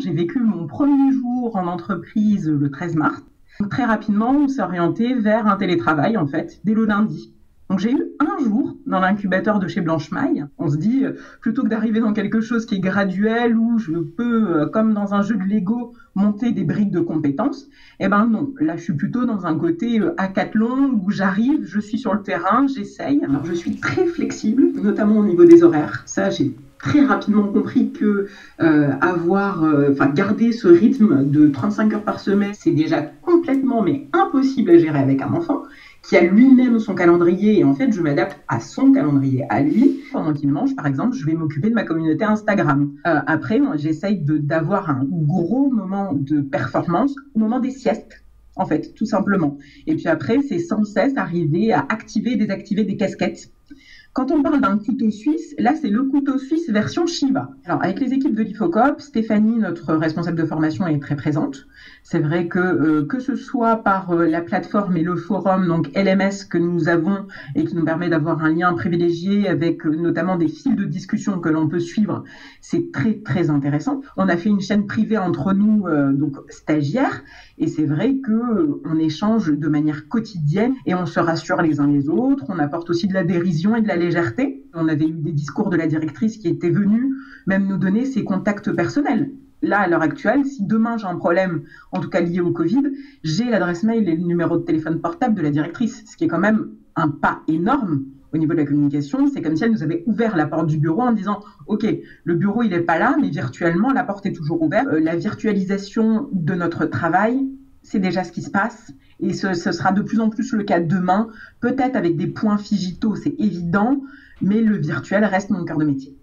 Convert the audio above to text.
j'ai vécu mon premier jour en entreprise le 13 mars. Donc, très rapidement, on s'est orienté vers un télétravail, en fait, dès le lundi. Donc j'ai eu un jour dans l'incubateur de chez Blanche Maille. On se dit, plutôt que d'arriver dans quelque chose qui est graduel, où je peux, comme dans un jeu de Lego, monter des briques de compétences, eh ben non, là je suis plutôt dans un côté hackathon, où j'arrive, je suis sur le terrain, j'essaye. Alors je suis très flexible, notamment au niveau des horaires. Ça, j'ai très rapidement compris que garder ce rythme de 35 heures par semaine, c'est déjà complètement mais impossible à gérer avec un enfant qui a lui-même son calendrier, et en fait je m'adapte à son calendrier, à lui. Pendant qu'il mange, par exemple, je vais m'occuper de ma communauté Instagram. Après, moi, j'essaye d'avoir un gros moment de performance au moment des siestes, en fait, tout simplement. Et puis après, c'est sans cesse arriver à activer et désactiver des casquettes. Quand on parle d'un couteau suisse, là, c'est le couteau suisse version Shiva. Alors, avec les équipes de l'IFOCOP, Stéphanie, notre responsable de formation, est très présente. C'est vrai que ce soit par la plateforme et le forum, donc LMS, que nous avons et qui nous permet d'avoir un lien privilégié avec notamment des fils de discussion que l'on peut suivre, c'est très, très intéressant. On a fait une chaîne privée entre nous, donc stagiaires, et c'est vrai qu'on échange de manière quotidienne et on se rassure les uns les autres. On apporte aussi de la dérision et de la légèreté. On avait eu des discours de la directrice qui était venue même nous donner ses contacts personnels. Là, à l'heure actuelle, si demain j'ai un problème, en tout cas lié au Covid, j'ai l'adresse mail et le numéro de téléphone portable de la directrice, ce qui est quand même un pas énorme au niveau de la communication. C'est comme si elle nous avait ouvert la porte du bureau en disant « Ok, le bureau il n'est pas là, mais virtuellement la porte est toujours ouverte. La virtualisation de notre travail, c'est déjà ce qui se passe. Et ce sera de plus en plus le cas demain, peut-être avec des points digitaux, c'est évident, mais le virtuel reste mon cœur de métier. »